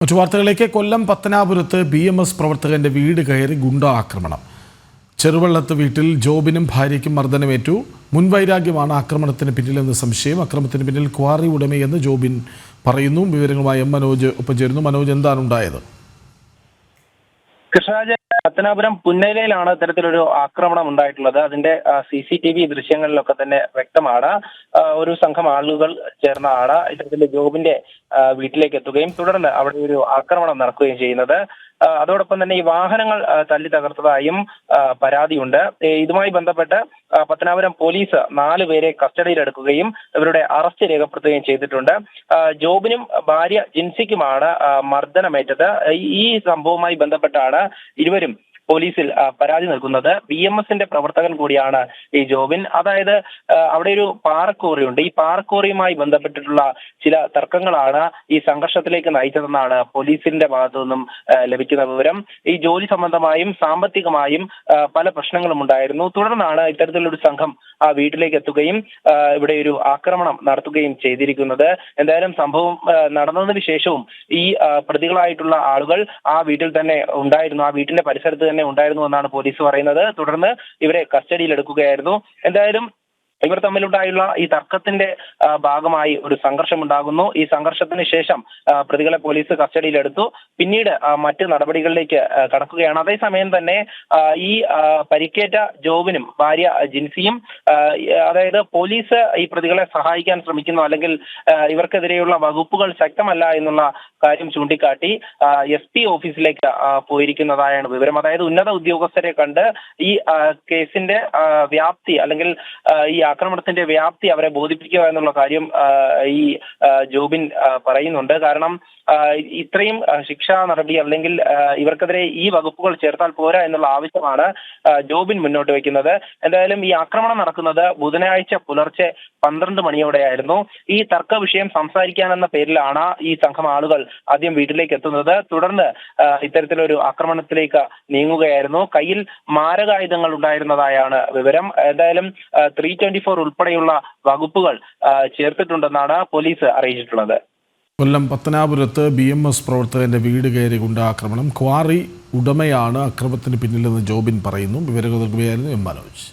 മറ്റു വാർത്തകളിലേക്ക് കൊല്ലം പത്തനാപുരത്ത് BMS പ്രവർത്തകന്റെ വീട് കയറി ഗുണ്ടാ ആക്രമണം. ചെറുവള്ളത്ത് വീട്ടിൽ ജോബിനും ഭാര്യയ്ക്കും മർദ്ദനമേറ്റു. മുൻവൈരാഗ്യമാണ് ആക്രമണത്തിന് പിന്നിലെന്ന് സംശയം. അക്രമത്തിന് പിന്നിൽ ക്വാറി ഉടമയെന്ന് ജോബിൻ പറയുന്നു. വിവരങ്ങളുമായി മനോജ് ഒപ്പം ചേരുന്നു. മനോജ്, എന്താണ് ഉണ്ടായത്? കൃഷ്ണരാജ്, പത്തനാപുരം പുന്നയിലാണ് ഇത്തരത്തിലൊരു ആക്രമണം ഉണ്ടായിട്ടുള്ളത്. അതിന്റെ CCTV ദൃശ്യങ്ങളിലൊക്കെ തന്നെ വ്യക്തമാണ്. ഒരു സംഘം ആളുകൾ ചേർന്നാണ് ഇത്തരത്തിൽ ജോബിന്റെ വീട്ടിലേക്ക് എത്തുകയും തുടർന്ന് അവിടെ ഒരു ആക്രമണം നടക്കുകയും ചെയ്യുന്നത്. അതോടൊപ്പം തന്നെ ഈ വാഹനങ്ങൾ തല്ലി തകർത്തതായും പരാതിയുണ്ട്. ഇതുമായി ബന്ധപ്പെട്ട് പത്തനാപുരം പോലീസ് 4 പേരെ കസ്റ്റഡിയിലെടുക്കുകയും ഇവരുടെ അറസ്റ്റ് രേഖപ്പെടുത്തുകയും ചെയ്തിട്ടുണ്ട്. ജോബിനും ഭാര്യ ജിൻസിക്കുമാണ് മർദ്ദനമേറ്റത്. ഈ സംഭവവുമായി ബന്ധപ്പെട്ടാണ് ഇരുവരും പോലീസിൽ പരാതി നൽകുന്നത്. BMSന്റെ പ്രവർത്തകൻ കൂടിയാണ് ഈ ജോബിൻ. അതായത് അവിടെ ഒരു പാറക്കോറിയുണ്ട്. ഈ പാറക്കോറിയുമായി ബന്ധപ്പെട്ടിട്ടുള്ള ചില തർക്കങ്ങളാണ് ഈ സംഘർഷത്തിലേക്ക് നയിച്ചതെന്നാണ് പോലീസിന്റെ ഭാഗത്തു നിന്നും ലഭിക്കുന്ന വിവരം. ഈ ജോലി സംബന്ധമായും സാമ്പത്തികമായും പല പ്രശ്നങ്ങളും ഉണ്ടായിരുന്നു. തുടർന്നാണ് ഇത്തരത്തിലൊരു സംഘം ആ വീട്ടിലേക്ക് എത്തുകയും ഇവിടെ ഒരു ആക്രമണം നടത്തുകയും ചെയ്തിരിക്കുന്നത്. എന്തായാലും സംഭവം നടന്നതിന് ശേഷവും ഈ പ്രതികളായിട്ടുള്ള ആളുകൾ ആ വീട്ടിൽ തന്നെ ഉണ്ടായിരുന്നു, ആ വീട്ടിന്റെ പരിസരത്ത് തന്നെ ഉണ്ടായിരുന്നു എന്നാണ് പോലീസ് പറയുന്നത്. തുടർന്ന് ഇവരെ കസ്റ്റഡിയിലെടുക്കുകയായിരുന്നു. എന്തായാലും ഇവർ തമ്മിലുണ്ടായുള്ള ഈ തർക്കത്തിന്റെ ഭാഗമായി ഒരു സംഘർഷം ഉണ്ടാകുന്നു. ഈ സംഘർഷത്തിന് ശേഷം പ്രതികളെ പോലീസ് കസ്റ്റഡിയിലെടുത്തു. പിന്നീട് മറ്റ് നടപടികളിലേക്ക് കടക്കുകയാണ്. അതേസമയം തന്നെ ഈ പരിക്കേറ്റ ജോബിനും ഭാര്യ ജിൻസിയും അതായത് പോലീസ് ഈ പ്രതികളെ സഹായിക്കാൻ ശ്രമിക്കുന്നു, അല്ലെങ്കിൽ ഇവർക്കെതിരെയുള്ള വകുപ്പുകൾ ശക്തമല്ല എന്നുള്ള കാര്യം ചൂണ്ടിക്കാട്ടി SP ഓഫീസിലേക്ക് പോയിരിക്കുന്നതായാണ് വിവരം. അതായത് ഉന്നത ഉദ്യോഗസ്ഥരെ കണ്ട് ഈ കേസിന്റെ വ്യാപ്തി അല്ലെങ്കിൽ ഈ ആക്രമണത്തിന്റെ വ്യാപ്തി അവരെ ബോധിപ്പിക്കുക എന്നുള്ള കാര്യം ഈ ജോബിൻ പറയുന്നുണ്ട്. കാരണം ഇത്രയും ശിക്ഷാ നടപടി അല്ലെങ്കിൽ ഇവർക്കെതിരെ ഈ വകുപ്പുകൾ ചേർത്താൽ പോരാ എന്നുള്ള ആവശ്യമാണ് ജോബിൻ മുന്നോട്ട് വെക്കുന്നത്. എന്തായാലും ഈ ആക്രമണം നടക്കുന്നത് ബുധനാഴ്ച പുലർച്ചെ 12 മണിയോടെയായിരുന്നു. ഈ തർക്ക വിഷയം സംസാരിക്കാനെന്ന പേരിലാണ് ഈ സംഘം ആളുകൾ ആദ്യം വീട്ടിലേക്ക് എത്തുന്നത്. തുടർന്ന് ഇത്തരത്തിലൊരു ആക്രമണത്തിലേക്ക് നീങ്ങുകയായിരുന്നു. കയ്യിൽ മാരകായുധങ്ങൾ ഉണ്ടായിരുന്നതായാണ് വിവരം. എന്തായാലും 324 ഉൾപ്പെടെയുള്ള വകുപ്പുകൾ ചേർത്തിട്ടുണ്ടെന്നാണ് പോലീസ് അറിയിച്ചിട്ടുള്ളത്. കൊല്ലം പത്തനാപുരത്ത് BMS പ്രവർത്തകന്റെ വീട് കയറി ഗുണ്ടാക്രമണം. ക്വാറി ഉടമയാണ് അക്രമത്തിന് പിന്നിലെന്ന് ജോബിൻ പറയുന്നു. വിവരങ്ങൾ നൽകുകയായിരുന്നു മനോജ്.